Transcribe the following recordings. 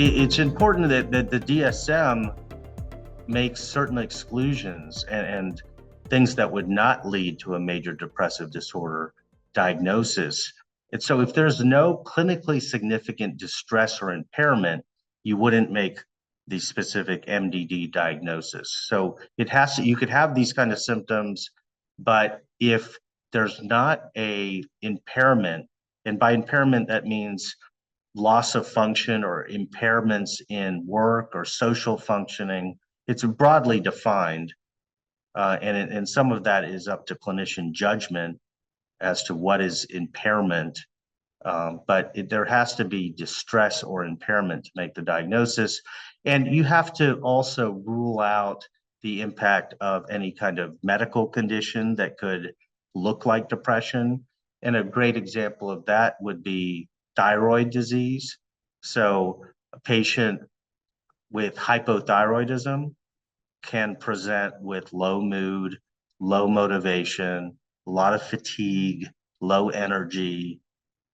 it's important that the DSM makes certain exclusions and things that would not lead to a major depressive disorder diagnosis. And so if there's no clinically significant distress or impairment, you wouldn't make the specific MDD diagnosis. So it has to, you could have these kind of symptoms, but if there's not a impairment, and by impairment, that means loss of function or impairments in work or social functioning. It's broadly defined, and some of that is up to clinician judgment as to what is impairment. But there has to be distress or impairment to make the diagnosis. And you have to also rule out the impact of any kind of medical condition that could look like depression. And a great example of that would be thyroid disease. So a patient with hypothyroidism can present with low mood, low motivation, a lot of fatigue, low energy,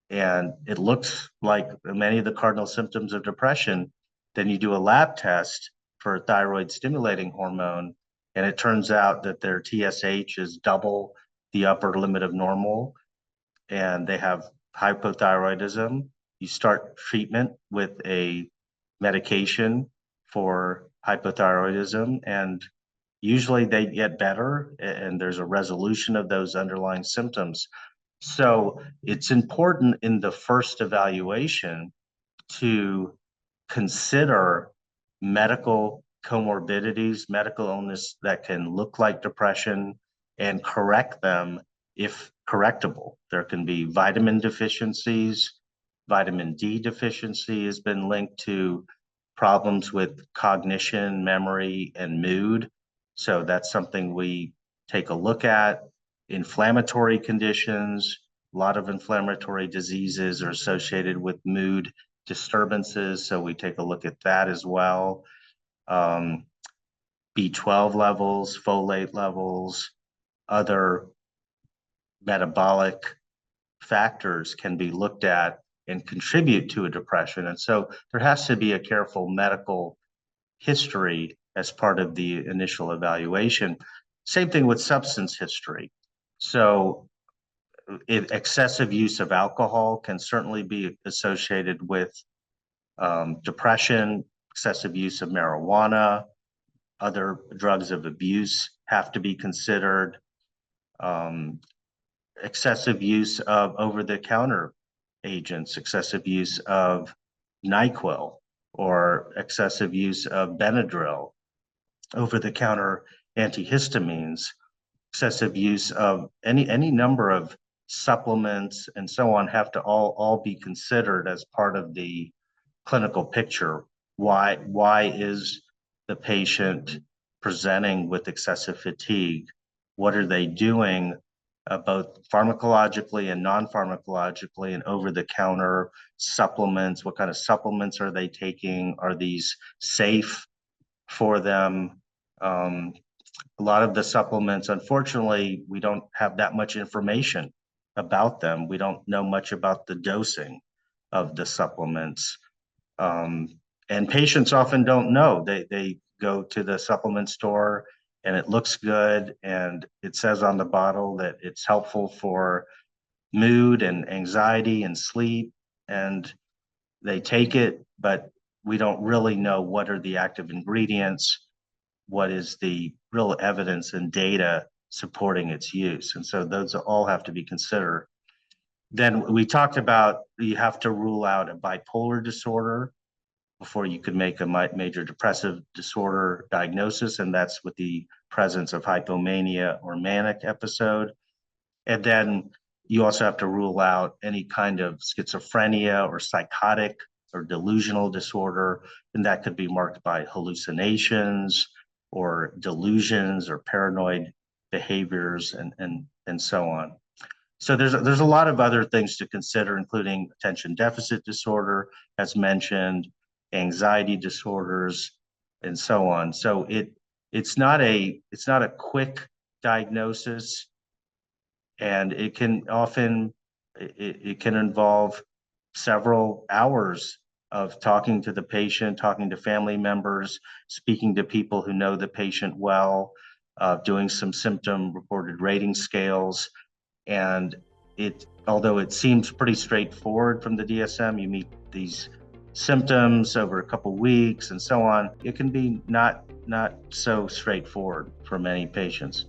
and it looks like many of the cardinal symptoms of depression. Then you do a lab test for thyroid stimulating hormone, and it turns out that their TSH is double the upper limit of normal, and they have hypothyroidism. You start treatment with a medication for hypothyroidism, and usually they get better and there's a resolution of those underlying symptoms. So it's important in the first evaluation to consider medical comorbidities, medical illness that can look like depression, and correct them if correctable. There can be vitamin deficiencies. Vitamin D deficiency has been linked to problems with cognition, memory, and mood. So that's something we take a look at. Inflammatory conditions, a lot of inflammatory diseases are associated with mood disturbances, so we take a look at that as well. B12 levels, folate levels, other metabolic factors can be looked at and contribute to a depression. And so there has to be a careful medical history as part of the initial evaluation. Same thing with substance history. So excessive use of alcohol can certainly be associated with depression. Excessive use of marijuana, other drugs of abuse have to be considered. Excessive use of over-the-counter agents, excessive use of NyQuil, or excessive use of Benadryl, over-the-counter antihistamines, excessive use of any number of supplements and so on have to all be considered as part of the clinical picture. Why is the patient presenting with excessive fatigue? What are they doing, both pharmacologically and non-pharmacologically, and over-the-counter supplements? What kind of supplements are they taking? Are these safe for them? A lot of the supplements, unfortunately, we don't have that much information about them. We don't know much about the dosing of the supplements. And patients often don't know. They go to the supplement store and it looks good and it says on the bottle that it's helpful for mood and anxiety and sleep, and they take it, but we don't really know what are the active ingredients, what is the real evidence and data supporting its use. And so those all have to be considered. Then we talked about you have to rule out a bipolar disorder before you could make a major depressive disorder diagnosis, and that's with the presence of hypomania or manic episode. And then you also have to rule out any kind of schizophrenia or psychotic or delusional disorder, and that could be marked by hallucinations or delusions or paranoid behaviors and so on. So there's a lot of other things to consider, including attention deficit disorder, as mentioned, anxiety disorders, and so on. So it's not a quick diagnosis, and it can often it can involve several hours of talking to the patient, talking to family members, speaking to people who know the patient well, doing some symptom reported rating scales. And although it seems pretty straightforward from the DSM, you meet these symptoms over a couple weeks and so on, it can be not so straightforward for many patients.